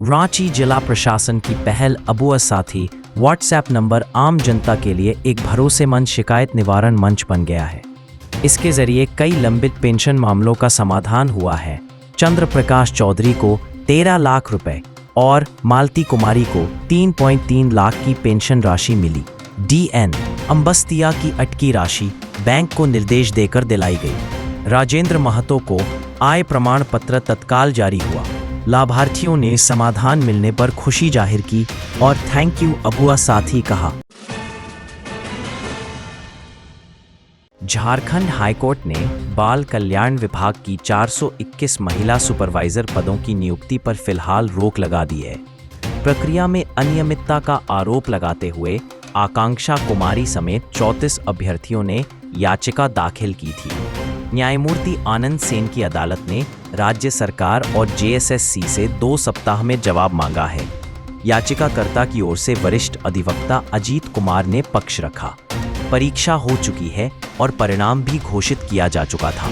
रांची जिला प्रशासन की पहल अबुआ साथी व्हाट्सएप नंबर आम जनता के लिए एक भरोसेमंद शिकायत निवारण मंच बन गया है। इसके जरिए कई लंबित पेंशन मामलों का समाधान हुआ है। चंद्र प्रकाश चौधरी को 13 लाख रुपए और मालती कुमारी को 3.3 लाख की पेंशन राशि मिली। DN अंबस्तिया की अटकी राशि बैंक को निर्देश देकर दिलाई गई। राजेंद्र महतो को आय प्रमाण पत्र तत्काल जारी हुआ। लाभार्थियों ने समाधान मिलने पर खुशी जाहिर की और थैंक यू अबुआ साथी कहा। झारखंड हाईकोर्ट ने बाल कल्याण विभाग की 421 महिला सुपरवाइजर पदों की नियुक्ति पर फिलहाल रोक लगा दी है। प्रक्रिया में अनियमितता का आरोप लगाते हुए आकांक्षा कुमारी समेत 34 अभ्यर्थियों ने याचिका दाखिल की थी। न्यायमूर्ति आनंद सेन की अदालत ने राज्य सरकार और JSSC से 2 सप्ताह में जवाब मांगा है। याचिकाकर्ता की ओर से वरिष्ठ अधिवक्ता अजीत कुमार ने पक्ष रखा। परीक्षा हो चुकी है और परिणाम भी घोषित किया जा चुका था।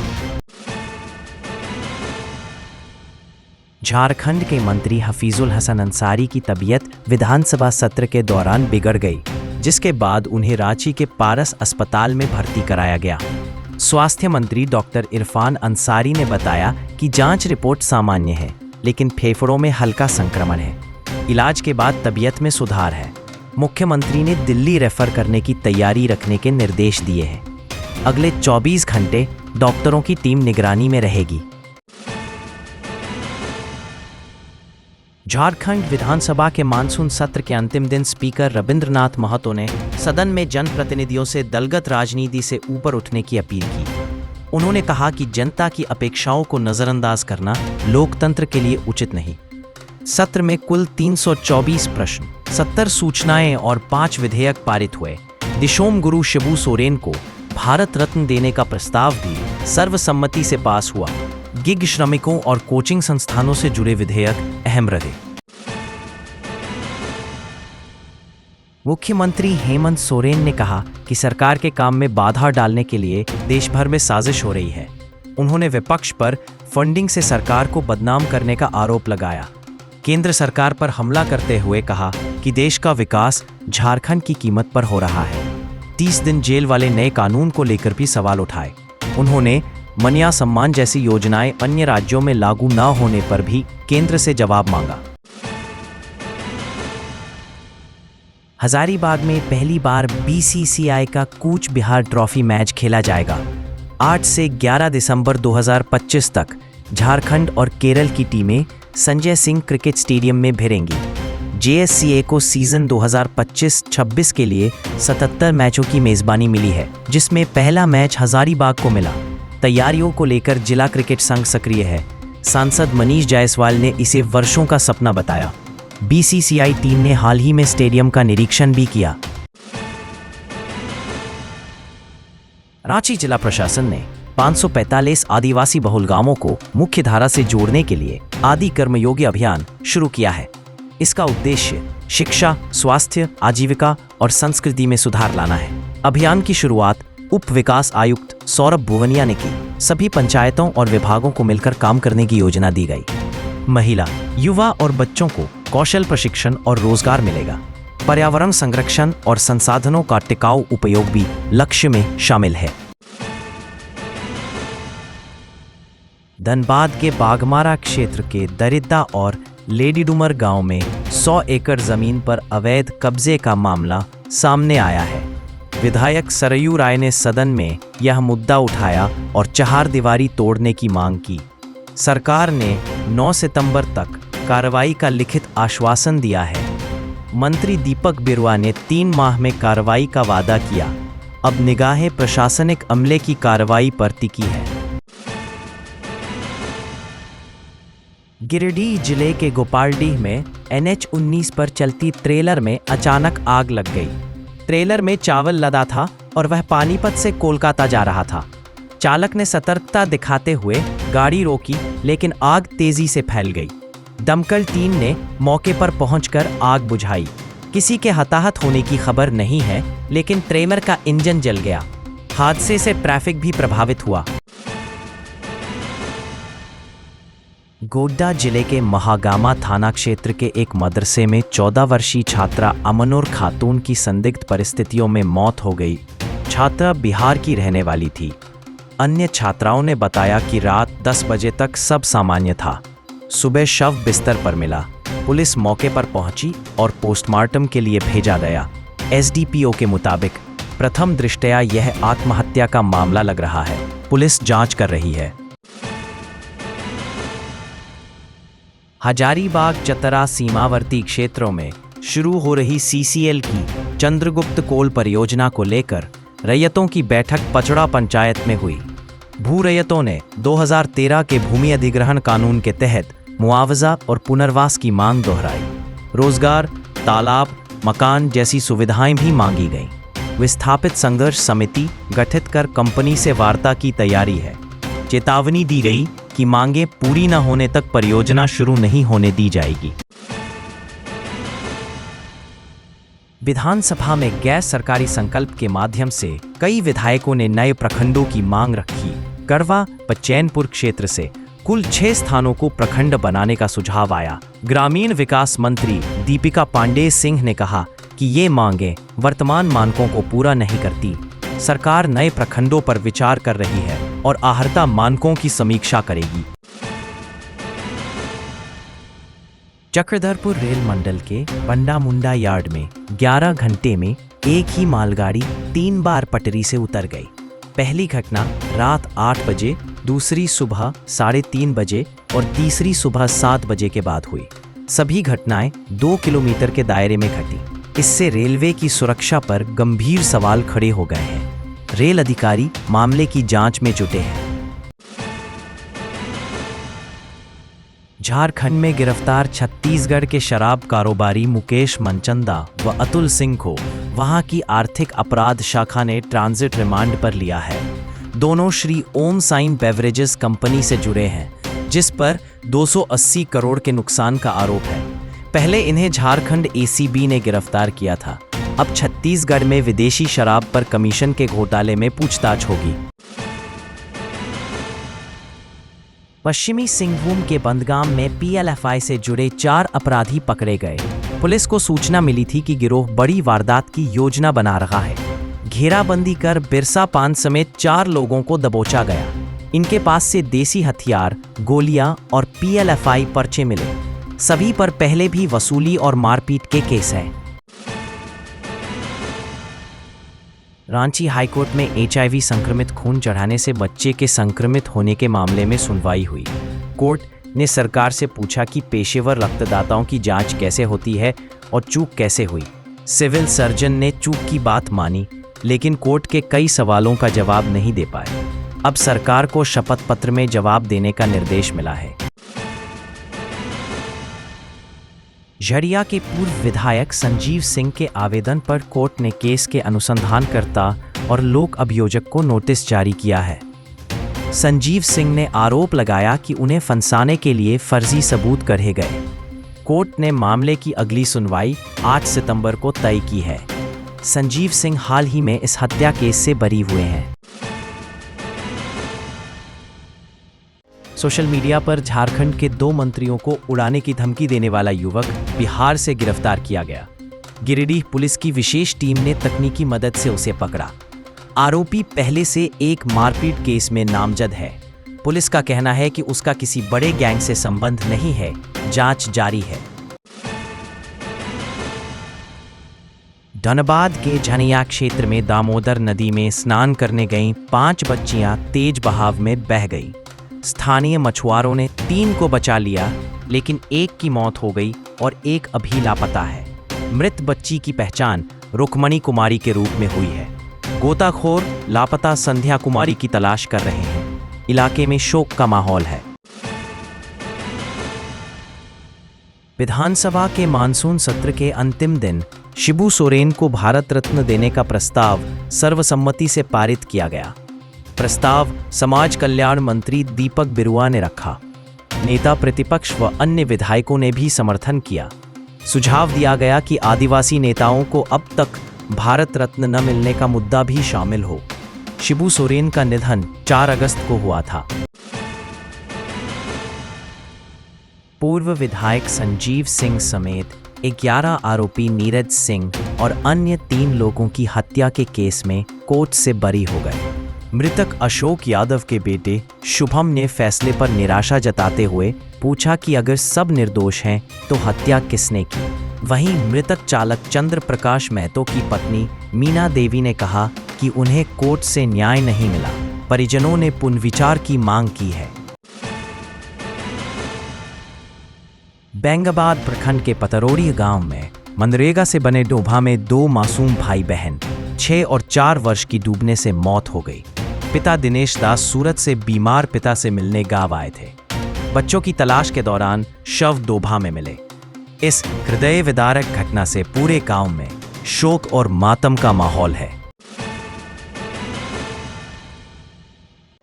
झारखंड के मंत्री हफीजुल हसन अंसारी की तबीयत विधानसभा सत्र के दौरान बिगड़ गई, जिसके बाद उन्हें रांची के पारस अस्पताल में भर्ती कराया गया। स्वास्थ्य मंत्री डॉक्टर इरफान अंसारी ने बताया कि जांच रिपोर्ट सामान्य है, लेकिन फेफड़ों में हल्का संक्रमण है। इलाज के बाद तबीयत में सुधार है। मुख्यमंत्री ने दिल्ली रेफर करने की तैयारी रखने के निर्देश दिए हैं। अगले 24 घंटे डॉक्टरों की टीम निगरानी में रहेगी। झारखंड विधानसभा के मानसून सत्र के अंतिम दिन स्पीकर रविंद्रनाथ महतो ने सदन में जनप्रतिनिधियों से दलगत राजनीति से ऊपर उठने की अपील की। उन्होंने कहा कि जनता की अपेक्षाओं को नजरअंदाज करना लोकतंत्र के लिए उचित नहीं। सत्र में कुल 324 प्रश्न, 70 सूचनाएं और 5 विधेयक पारित हुए। दिशोम गुरु शिबू सोरेन को भारत रत्न देने का प्रस्ताव भी सर्वसम्मति से पास हुआ। गिग श्रमिकों और कोचिंग संस्थानों से जुड़े विधेयक अहम रहे। मुख्यमंत्री हेमंत सोरेन ने कहा कि सरकार के काम में बाधा डालने के लिए देश भर में साजिश हो रही है। उन्होंने विपक्ष पर फंडिंग से सरकार को बदनाम करने का आरोप लगाया। केंद्र सरकार पर हमला करते हुए कहा कि देश का विकास झारखंड की कीमत पर हो रहा है। 30 दिन जेल वाले नए कानून को लेकर भी सवाल उठाए। उन्होंने मनिया सम्मान जैसी योजनाएं अन्य राज्यों में लागू न होने पर भी केंद्र से जवाब मांगा। हजारीबाग में पहली बार BCCI का कूच बिहार ट्रॉफी मैच खेला जाएगा। 8 से 11 दिसंबर 2025 तक झारखंड और केरल की टीमें संजय सिंह क्रिकेट स्टेडियम में भिड़ेंगी। JSCA को सीजन 2025-26 के लिए 77 मैचों की मेजबानी मिली है, जिसमें पहला मैच हजारीबाग को मिला। तैयारियों को लेकर जिला क्रिकेट संघ सक्रिय है। सांसद मनीष जायसवाल ने इसे वर्षों का सपना बताया। BCCI टीम ने हाल ही में स्टेडियम का निरीक्षण भी किया। रांची जिला प्रशासन ने 545 आदिवासी बहुल गांवों को मुख्य धारा से जोड़ने के लिए आदि कर्मयोगी अभियान शुरू किया है। इसका उद्देश्य शिक्षा, स्वास्थ्य, आजीविका और संस्कृति में सुधार लाना है। अभियान की शुरुआत उप विकास आयुक्त सौरभ भुवनिया ने की। सभी पंचायतों और विभागों को मिलकर काम करने की योजना दी गई। महिला, युवा और बच्चों को कौशल प्रशिक्षण और रोजगार मिलेगा। पर्यावरण संरक्षण और संसाधनों का टिकाऊ उपयोग भी लक्ष्य में शामिल है। धनबाद के बाघमारा क्षेत्र के दरिद्दा और लेडीडुमर गांव में 100 एकड़ जमीन पर अवैध कब्जे का मामला सामने आया है। विधायक सरयू राय ने सदन में यह मुद्दा उठाया और चहारदीवारी तोड़ने की मांग की। सरकार ने 9 सितंबर तक कार्रवाई का लिखित आश्वासन दिया है। मंत्री दीपक बिरुआ ने 3 माह में कार्रवाई का वादा किया। अब निगाहें प्रशासनिक अमले की कार्रवाई पर टिकी है। गिरिडीह जिले के गोपालडीह में NH-19 पर चलती ट्रेलर में अचानक आग लग गई। ट्रेलर में चावल लदा था और वह पानीपत से कोलकाता जा रहा था। चालक ने सतर्कता दिखाते हुए गाड़ी रोकी, लेकिन आग तेजी से फैल गई। दमकल टीम ने मौके पर पहुंचकर आग बुझाई। किसी के हताहत होने की खबर नहीं है, लेकिन ट्रेलर का इंजन जल गया। हादसे से ट्रैफिक भी प्रभावित हुआ। गोड्डा जिले के महागामा थाना क्षेत्र के एक मदरसे में 14 वर्षीय छात्रा अमनूर खातून की संदिग्ध परिस्थितियों में मौत हो गई। छात्रा बिहार की रहने वाली थी। अन्य छात्राओं ने बताया कि रात 10 बजे तक सब सामान्य था। सुबह शव बिस्तर पर मिला। पुलिस मौके पर पहुंची और पोस्टमार्टम के लिए भेजा गया। एसडीपीओ के मुताबिक प्रथम दृष्टया यह आत्महत्या का मामला लग रहा है। पुलिस जांच कर रही है। हजारीबाग चतरा सीमावर्ती क्षेत्रों में शुरू हो रही सीसीएल की चंद्रगुप्त कोल परियोजना को लेकर रैयतों की बैठक पचड़ा पंचायत में हुई। भू रैयतों ने 2013 के भूमि अधिग्रहण कानून के तहत मुआवजा और पुनर्वास की मांग दोहराई। रोजगार, तालाब, मकान जैसी सुविधाएं भी मांगी गईं। विस्थापित संघर्ष समिति गठित कर कंपनी से वार्ता की तैयारी है। चेतावनी दी गई कि मांगें पूरी न होने तक परियोजना शुरू नहीं होने दी जाएगी। विधानसभा में गैर सरकारी संकल्प के माध्यम से कई विधायकों ने नए प्रखंडों की मांग रखी। करवा व चैनपुर क्षेत्र से कुल 6 स्थानों को प्रखंड बनाने का सुझाव आया। ग्रामीण विकास मंत्री दीपिका पांडेय सिंह ने कहा कि ये मांगें वर्तमान मानकों को पूरा नहीं करती। सरकार नए प्रखंडों पर विचार कर रही है और आहर्ता मानकों की समीक्षा करेगी। चक्रधरपुर रेल मंडल के बंडा मुंडा यार्ड में 11 घंटे में एक ही मालगाड़ी 3 बार पटरी से उतर गई। पहली घटना रात 8 बजे, दूसरी सुबह 3:30 बजे और तीसरी सुबह 7 बजे के बाद हुई। सभी घटनाएं 2 किलोमीटर के दायरे में घटी। इससे रेलवे की सुरक्षा पर गंभीर सवाल खड़े हो गए हैं। रेल अधिकारी मामले की जांच में जुटे हैं। झारखंड में गिरफ्तार छत्तीसगढ़ के शराब कारोबारी मुकेश मनचंदा व अतुल सिंह को वहां की आर्थिक अपराध शाखा ने ट्रांजिट रिमांड पर लिया है। दोनों Shri Om sign beverages company से जुड़े हैं, जिस पर 280 करोड़ के नुकसान का आरोप है। पहले इन्हें झारखंड एसीबी ने गिरफ्तार किया था। अब छत्तीसगढ़ में विदेशी शराब पर कमीशन के घोटाले में पूछताछ होगी। पश्चिमी सिंहभूम के बंदगाम में पीएलएफआई से जुड़े 4 अपराधी पकड़े गए। पुलिस को सूचना मिली थी कि गिरोह बड़ी वारदात की योजना बना रहा है। घेराबंदी कर बिरसा पान समेत 4 लोगों को दबोचा गया। इनके पास से देसी हथियार, गोलियां और पीएलएफआई पर्चे मिले। सभी पर पहले भी वसूली और मारपीट के केस हैं। रांची हाईकोर्ट में एचआईवी संक्रमित खून चढ़ाने से बच्चे के संक्रमित होने के मामले में सुनवाई हुई। कोर्ट ने सरकार से पूछा कि पेशेवर रक्तदाताओं की जांच कैसे होती है और चूक कैसे हुई। सिविल सर्जन ने चूक की बात मानी, लेकिन कोर्ट के कई सवालों का जवाब नहीं दे पाए। अब सरकार को शपथ पत्र में जवाब देने का निर्देश मिला है। झरिया के पूर्व विधायक संजीव सिंह के आवेदन पर कोर्ट ने केस के अनुसंधानकर्ता और लोक अभियोजक को नोटिस जारी किया है। संजीव सिंह ने आरोप लगाया कि उन्हें फंसाने के लिए फर्जी सबूत गढ़े गए। कोर्ट ने मामले की अगली सुनवाई 8 सितंबर को तय की है। संजीव सिंह हाल ही में इस हत्या केस से बरी हुए हैं। सोशल मीडिया पर झारखंड के 2 मंत्रियों को उड़ाने की धमकी देने वाला युवक बिहार से गिरफ्तार किया गया। गिरिडीह पुलिस की विशेष टीम ने तकनीकी मदद से उसे पकड़ा। आरोपी पहले से एक मारपीट केस में नामजद है। पुलिस का कहना है कि उसका किसी बड़े गैंग से संबंध नहीं है। जांच जारी है। धनबाद के झनिया क्षेत्र में दामोदर नदी में स्नान करने गईं 5 बच्चियां तेज बहाव में बह गईं। स्थानीय मछुआरों ने 3 को बचा लिया, लेकिन एक की मौत हो गई और एक अभी लापता है। मृत बच्ची की पहचान रुक्मणी कुमारी के रूप में हुई है। गोताखोर लापता संध्या कुमारी की तलाश कर रहे हैं। इलाके में शोक का माहौल है। विधानसभा के मानसून सत्र के अंतिम दिन शिबू सोरेन को भारत रत्न देने का प्रस्ताव सर्वसम्मति से पारित किया गया। प्रस्ताव समाज कल्याण मंत्री दीपक बिरुआ ने रखा। नेता प्रतिपक्ष व अन्य विधायकों ने भी समर्थन किया। सुझाव दिया गया कि आदिवासी नेताओं को अब तक भारत रत्न न मिलने का मुद्दा भी शामिल हो। शिबू सोरेन का निधन 4 अगस्त को हुआ था। पूर्व विधायक संजीव सिंह समेत 11 आरोपी नीरज सिंह और अन्य 3 लोगों की हत्या के केस में कोर्ट से बरी हो गए। मृतक अशोक यादव के बेटे शुभम ने फैसले पर निराशा जताते हुए पूछा कि अगर सब निर्दोष हैं तो हत्या किसने की। वहीं मृतक चालक चंद्र प्रकाश महतो की पत्नी मीना देवी ने कहा कि उन्हें कोर्ट से न्याय नहीं मिला। परिजनों ने पुनर्विचार की मांग की है। बेंगाबाद प्रखंड के पतरोड़ी गांव में मनरेगा से बने डोभा में 2 मासूम भाई बहन 6 और 4 वर्ष की डूबने से मौत हो गई। पिता दिनेश दास सूरत से बीमार पिता से मिलने गांव आए थे। बच्चों की तलाश के दौरान शव डोभा में मिले। इस हृदय विदारक घटना से पूरे गांव में शोक और मातम का माहौल है।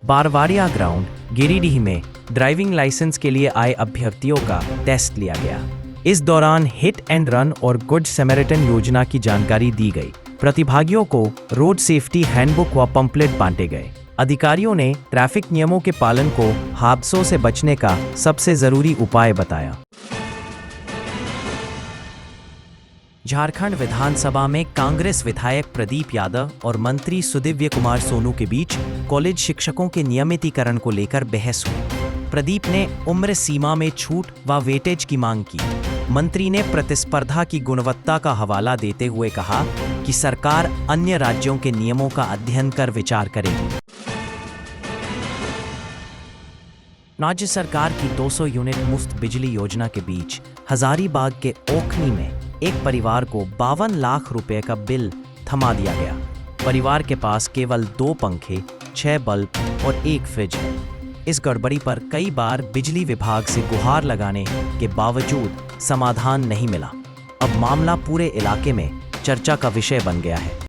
बारवाड़िया ग्राउंड गिरिडीह में ड्राइविंग लाइसेंस के लिए आए अभ्यर्थियों का टेस्ट लिया गया। इस दौरान हिट एंड रन और गुड समैरिटन योजना की जानकारी दी गई। प्रतिभागियों को रोड सेफ्टी हैंडबुक व पंपलेट बांटे गए। अधिकारियों ने ट्रैफिक नियमों के पालन को हादसों से बचने का सबसे जरूरी उपाय बताया। झारखंड विधानसभा में कांग्रेस विधायक प्रदीप यादव और मंत्री सुदिव्य कुमार सोनू के बीच कॉलेज शिक्षकों के नियमितीकरण को लेकर बहस हुई। प्रदीप ने उम्र सीमा में छूट व वेटेज की मांग की। मंत्री ने प्रतिस्पर्धा की गुणवत्ता का हवाला देते हुए कहा कि सरकार अन्य राज्यों के नियमों का अध्ययन कर विचार करेगी। राज्य सरकार की 200 यूनिट मुफ्त बिजली योजना के बीच हजारीबाग के ओखनी में एक परिवार को 52 लाख रुपए का बिल थमा दिया गया। परिवार के पास केवल 2 पंखे, 6 बल्ब और 1 फ्रिज है। इस गड़बड़ी पर कई बार बिजली विभाग से गुहार लगाने के बावजूद समाधान नहीं मिला। अब मामला पूरे इलाके में चर्चा का विषय बन गया है।